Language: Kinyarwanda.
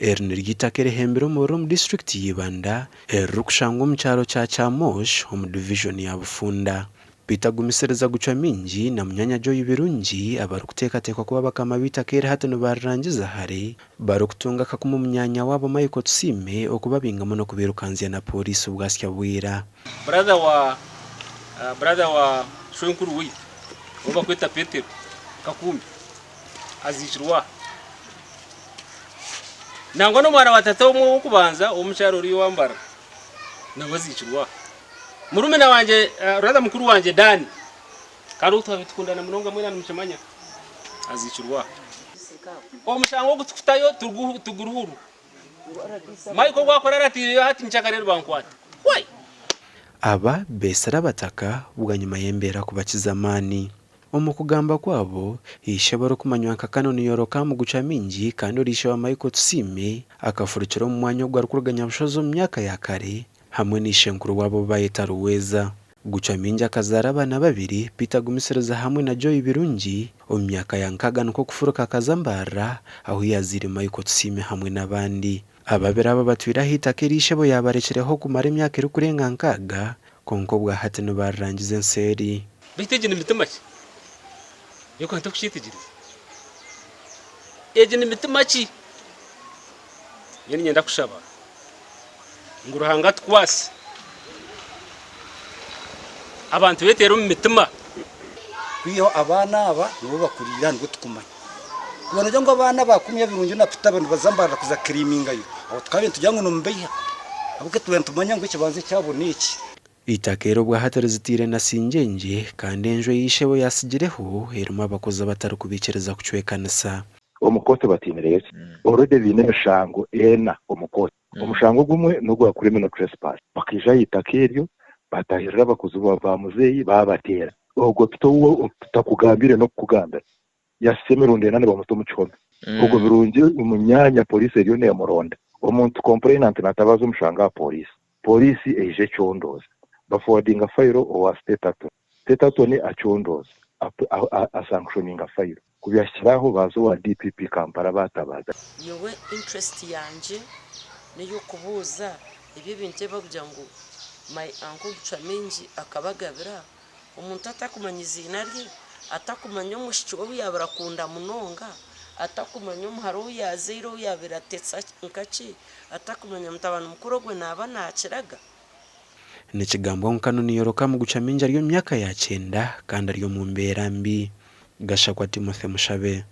ry'itaka rihembera mu district y'Ibanda rukushangwa mu cyaro cya Kyamosh mu division ya Bufunda. Bitagumisereza guca mingi na munyanyajo y'ibirungi abarukutekateka kuba bakama bitakere hatano barangiza hare barukutunga kakumu munyanya wabo Michael Tsime okubabingamo no kubirukanzia na polisi ubwasya bwira. Brother wa Shwenkuru wi oba kwita Petero Kakumi azishirwa nangwa no mwana watatu mu kubanza umucyaro uri wambara nabazishirwa murumena wanje brother mukuru wanje Dani karuta bitukundana munonga mwena n'umucemanya azishirwa omushango gutufutayo tuguruhuru Michael gwakorera ati hati nchakarero bankwata wai aba besara bataka buganyuma yembera kubakiza amani omukugamba kwabo ishebora kumanywa kanoni yoroka mu guca mingi kandi orisha wa Michael Tsime akafurukira mu mwanya gwa rukuruganya bushozo mu myaka ya kare hamwe n'ishenkuru wabo bayita Ruweza. Guca mingi akazara abana babiri bitagumisereza hamwe na Joy Birungi mu myaka ya nkaga nuko kufuruka akazambara aho yaziri Michael Tsime hamwe n'abandi. Ababera babatwira hitaka irishebo yabarekereho kumara imyaka iri kurenga nkaga konko bwa hatino barangize nseri biteje n'imitima ki yoko ntakushyitigiriza eje n'imitima ki yeni nyenda kushaba nguruhanga twase abantu betero mu mitima kwiyo abana aba nibo bakurira ngo tukumanye kubona ngo abana bakumye birungi na pita abantu bazambara kuza kriminga yo aho twabintu tujyango no mbeya abuke tumanya ngo ikibanze cyabo niki itakero bwa hatarizitire na singenje kandi enjo yishebo yasigireho heruma abakoza batari kubikereza kucwekanisa omukote batinereye already bine shango ena omukote omushango gumwe nugwa kuri criminal trespass bakija yitakeryo batahirira abakozi bava muzeyi babatera ubwo pito takugambire no kugambira yasemerunde nane bamuto mu cyome ubwo birungi umunyanya police eriyo ne muronda umuntu complainant natabaza umushanga polisi eje cyondoza baforwardinga file o state attorney achondoza a sanctioning file kubyashyiraho bazo wa DPP Kampala batabaza yowe interest yanje niyo kubuza ibi bintu bavuga ngo my uncle Chamenji akabagabira umuntu atakumanya izina rye atakumanya umushyo yabarakunda munonga atakumanya umuharo yazero yabiratetsa nkaci atakumanya mutabana mukuru gwe naba nakiraga n'ikigambo kanoni yoroka mu guca mingi ariyo myaka ya 9 kandi ariyo mu mbera mbi Gashakwa Timothy Mushabe.